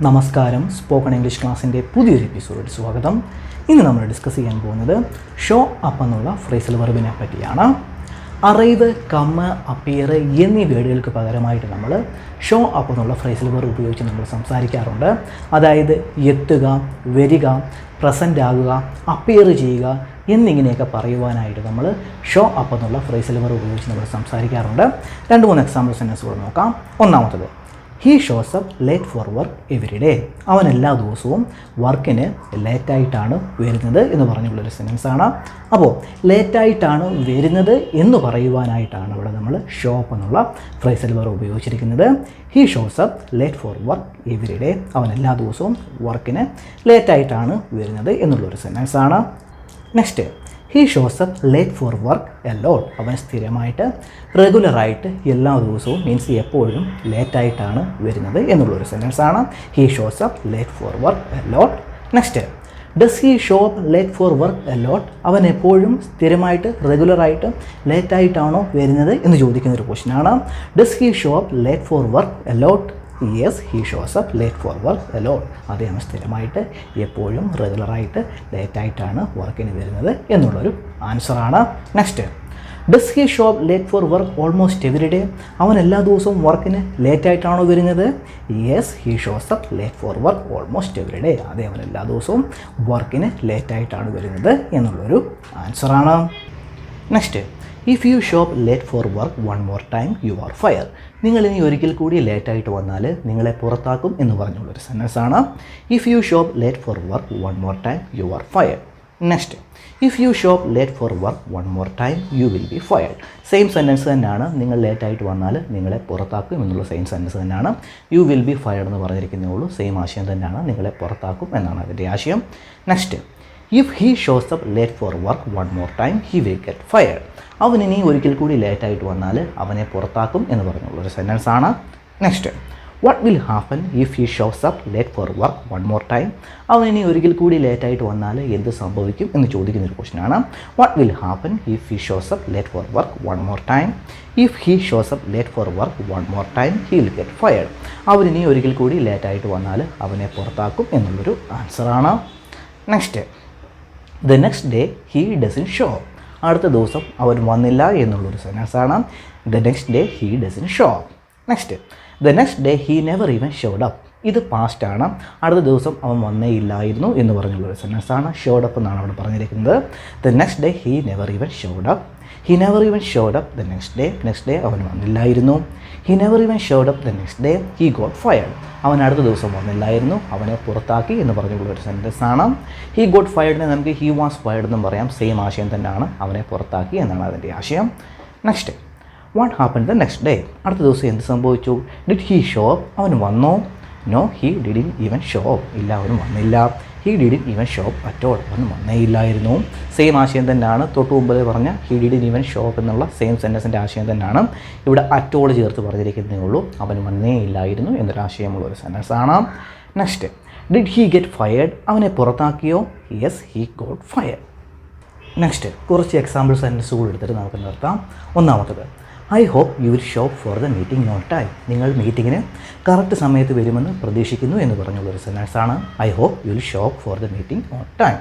നമസ്കാരം, spoken English ക്ലാസ്സിൻ്റെ പുതിയൊരു എപ്പിസോഡിൽ സ്വാഗതം. ഇന്ന് നമ്മൾ ഡിസ്കസ് ചെയ്യാൻ പോകുന്നത് ഷോ അപ്പ് എന്നുള്ള ഫ്രേസൽ വെർബിനെ പറ്റിയാണ്. അറൈവ്, കമ്മ്, അപ്പിയർ എന്നീ വേർഡുകൾക്ക് പകരമായിട്ട് നമ്മൾ ഷോ അപ്പ് എന്നുള്ള ഫ്രേസൽ വെർബ് ഉപയോഗിച്ച് നമ്മൾ സംസാരിക്കാറുണ്ട്. അതായത് എത്തുക, വരിക, പ്രസൻ്റ് ആകുക, അപ്പിയർ ചെയ്യുക എന്നിങ്ങനെയൊക്കെ പറയുവാനായിട്ട് നമ്മൾ ഷോ അപ്പ് എന്നുള്ള ഫ്രേസൽ വെർബ് ഉപയോഗിച്ച് നമ്മൾ സംസാരിക്കാറുണ്ട്. 2-3 എക്സാമ്പിൾ സെൻറ്റൻസുകൾ നോക്കാം. ഒന്നാമത്തത്, he shows up late for work every day. അവൻ എല്ലാ ദിവസവും വർക്കിന് ലേറ്റായിട്ടാണ് വരുന്നത് എന്ന് പറഞ്ഞുള്ളൊരു സെൻറ്റൻസാണ്. അപ്പോൾ ലേറ്റായിട്ടാണ് വരുന്നത് എന്ന് പറയുവാനായിട്ടാണ് ഇവിടെ നമ്മൾ ഷോ അപ്പ് എന്നുള്ള ഫ്രേസൽ വെർബ് ഉപയോഗിച്ചിരിക്കുന്നത്. He shows up late for work every day. അവൻ എല്ലാ ദിവസവും വർക്കിന് ലേറ്റായിട്ടാണ് വരുന്നത് എന്നുള്ളൊരു സെൻറ്റൻസാണ്. Next, he shows up late for work a lot. അവൻ സ്ഥിരമായിട്ട് റെഗുലറായിട്ട് എല്ലാ ദിവസവും മീൻസ് എപ്പോഴും ലേറ്റായിട്ടാണ് വരുന്നത് എന്നുള്ളൊരു സെൻറ്റൻസാണ്. He shows up late for work a lot. Next, does he show up late for work a lot. അവൻ എപ്പോഴും സ്ഥിരമായിട്ട് റെഗുലറായിട്ട് ലേറ്റായിട്ടാണോ വരുന്നത് എന്ന് ചോദിക്കുന്നൊരു ക്വസ്റ്റ്യനാണ്. Does he show up late for work a lot? Yes, he shows up late for work a lot. അദ്ദേഹം സ്ഥിരമായിട്ട് എപ്പോഴും റെഗുലറായിട്ട് ലേറ്റായിട്ടാണ് വർക്കിന് വരുന്നത് എന്നുള്ളൊരു ആൻസറാണ്. Next, does he show up late for work almost every day. അവൻ എല്ലാ ദിവസവും വർക്കിന് ലേറ്റായിട്ടാണോ വരുന്നത്? Yes, he shows up late for work almost every day. അദ്ദേഹം എല്ലാ ദിവസവും വർക്കിന് ലേറ്റായിട്ടാണ് വരുന്നത് എന്നുള്ളൊരു ആൻസറാണ്. Next, if you show up late for work one more time you are fire. നിങ്ങളിനി ഒരിക്കൽ കൂടി ലേറ്റായിട്ട് വന്നാൽ നിങ്ങളെ പുറത്താക്കും എന്ന് പറഞ്ഞുള്ളൊരു സെൻറ്റൻസാണ്. If you show up late for work one more time you are fire. Next, if you show up late for work one more time you will be fired. Same sentence തന്നെയാണ്. നിങ്ങൾ ലേറ്റായിട്ട് വന്നാൽ നിങ്ങളെ പുറത്താക്കും എന്നുള്ള സെയിം സെൻറ്റൻസ് തന്നെയാണ്. You will be fired എന്ന് പറഞ്ഞിരിക്കുന്നേ ഉള്ളൂ. സെയിം ആശയം തന്നെയാണ്. നിങ്ങളെ പുറത്താക്കും എന്നാണ് അതിൻ്റെ ആശയം. Next, if he shows up late for work one more time he will get fired. അവൻ ഇനി ഒരിക്കൽ കൂടി ലേറ്റായിട്ട് വന്നാൽ അവനെ പുറത്താക്കും എന്ന് പറഞ്ഞുള്ളൊരു സെൻറ്റൻസാണ്. Next, what will happen if he shows up late for work one more time. അവൻ ഇനി ഒരിക്കൽ കൂടി ലേറ്റായിട്ട് വന്നാൽ എന്ത് സംഭവിക്കും എന്ന് ചോദിക്കുന്നൊരു ക്വസ്റ്റ്യനാണ്. What will happen if he shows up late for work one more time? If he shows up late for work one more time he will get fired. അവൻ ഇനി ഒരിക്കൽ കൂടി ലേറ്റായിട്ട് വന്നാൽ അവനെ പുറത്താക്കും എന്നുള്ളൊരു ആൻസറാണ്. Next, the next day he doesn't show. അടുത്ത ദിവസം അവൻ വന്നില്ല എന്നുള്ളൊരു സെൻറ്റൻസാണ്. The next day he doesn't show. Next, the next day he never even showed up. ഇത് പാസ്റ്റാണ്. അടുത്ത ദിവസം അവൻ വന്നേ ഇല്ലായിരുന്നു എന്ന് പറഞ്ഞുള്ളൊരു സെൻറ്റൻസാണ്. ഷോഡ് അപ്പ് എന്നാണ് അവിടെ പറഞ്ഞിരിക്കുന്നത്. The next day he never even showed up. He never even showed up the next day അവൻ വന്നില്ലായിരുന്നു. He never even showed up the next day he got fired. അവൻ അടുത്ത ദിവസം വന്നില്ലായിരുന്നു, അവനെ പുറത്താക്കി എന്ന് പറഞ്ഞുള്ളൊരു സെൻറ്റൻസാണ്. ഹി ഗോട്ട് ഫയർഡിനെ നമുക്ക് ഹി വാസ് ഫയർഡ് എന്നും പറയാം. സെയിം ആശയം തന്നെയാണ്. അവനെ പുറത്താക്കി എന്നാണ് അതിൻ്റെ ആശയം. Next, what happen the next day. അടുത്ത ദിവസം എന്ത് സംഭവിച്ചു? Did he show up. അവൻ വന്നോ? No, he didn't even show up. ഇല്ല, അവൻ വന്നില്ല. He didn't even show up at all. അവൻ വന്നേ ഇല്ലായിരുന്നു. സെയിം ആശയം തന്നെയാണ്. തൊട്ട് മുമ്പ് പറഞ്ഞ he didn't even show up എന്നുള്ള സെയിം സെൻറ്റൻസിൻ്റെ ആശയം തന്നെയാണ് ഇവിടെ അറ്റ് ഓൾ ചേർത്ത് പറഞ്ഞിരിക്കുന്നതേ ഉള്ളൂ. അവൻ വന്നേ ഇല്ലായിരുന്നു എന്നൊരാശയമുള്ള ഒരു സെൻറ്റൻസാണ്. Next, did he get fired. അവനെ പുറത്താക്കിയോ? Yes, he got fired. Next, കുറച്ച് എക്സാമ്പിൾ സെൻറ്റൻസുകൾ എടുത്തിട്ട് നമുക്ക് നിർത്താം. ഒന്നാമത്തത്, I hope you will show for the meeting on time. നിങ്ങൾ മീറ്റിങ്ങിന് കറക്റ്റ് സമയത്ത് വരുമെന്ന് പ്രതീക്ഷിക്കുന്നു എന്ന് പറഞ്ഞുള്ളൊരു സെൻറ്റൻസാണ്. I hope you will show for the meeting on time.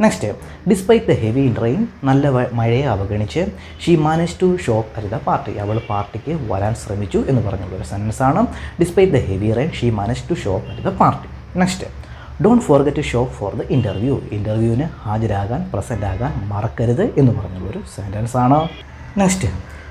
Next, despite the heavy rain. നല്ല മഴയെ അവഗണിച്ച് she manage to show at the party. അവൾ പാർട്ടിക്ക് വരാൻ ശ്രമിച്ചു എന്ന് പറഞ്ഞുള്ളൊരു സെൻറ്റൻസാണ്. Despite the heavy rain she manage to show at the party. Next, don't forget to show for the interview. ഇൻ്റർവ്യൂവിന് ഹാജരാകാൻ, പ്രസൻ്റ് ആകാൻ മറക്കരുത് എന്ന് പറഞ്ഞുള്ളൊരു സെൻറ്റൻസാണ്. Next,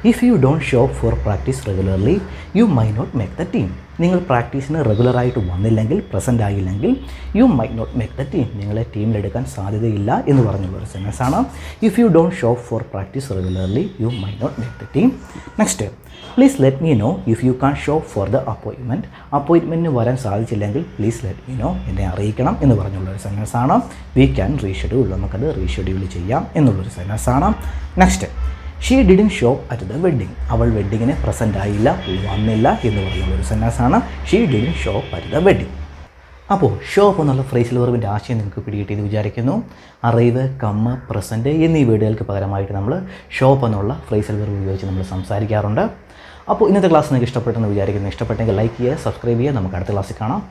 if you don't show for practice regularly you may not make the team. നിങ്ങൾ പ്രാക്ടീസിന് റെഗുലറായിട്ട് വന്നില്ലെങ്കിൽ, പ്രസൻ്റ് ആയില്ലെങ്കിൽ, you may not make the team. നിങ്ങളെ ടീമിലെടുക്കാൻ സാധ്യതയില്ല എന്ന് പറഞ്ഞുള്ളൊരു സെൻറ്റൻസാണ്. If you don't show for practice regularly you may not make the team. Next, please let me know if you can show for the appointment. അപ്പോയിൻമെൻറ്റിന് വരാൻ സാധിച്ചില്ലെങ്കിൽ please let me know, എന്നെ അറിയിക്കണം എന്ന് പറഞ്ഞുള്ളൊരു സെൻറ്റൻസാണ്. We can reschedule. നമുക്കത് reschedule ചെയ്യാം എന്നുള്ളൊരു സെൻറ്റൻസാണ്. നെക്സ്റ്റ്, she didn't show at the wedding. അവൾ വെഡ്ഡിങ്ങിന് പ്രസൻ്റ് ആയില്ല, വന്നില്ല എന്ന് പറഞ്ഞുള്ളൊരു സെൻറ്റൻസാണ്. She didn't show at the wedding. അപ്പോൾ ഷോ അപ്പ് എന്നുള്ള ഫ്രേസൽ വെർബിൻ്റെ ആശയം നിങ്ങൾക്ക് പിടികിട്ടിയെന്ന് വിചാരിക്കുന്നു. അറൈവ്, കമ്മ, പ്രസൻറ്റ് എന്നീ വേർഡുകൾക്ക് പകരമായിട്ട് നമ്മൾ ഷോ അപ്പ് എന്നുള്ള ഫ്രേസൽ വെർബ് ഉപയോഗിച്ച് നമ്മൾ സംസാരിക്കാറുണ്ട്. അപ്പോൾ ഇന്നത്തെ ക്ലാസ് നിങ്ങൾക്ക് ഇഷ്ടപ്പെട്ടെന്ന് വിചാരിക്കുന്നു. ഇഷ്ടപ്പെട്ടെങ്കിൽ ലൈക്ക് ചെയ്യുക, സബ്സ്ക്രൈബ് ചെയ്യുക. നമുക്ക് അടുത്ത ക്ലാസ്സിൽ കാണാം.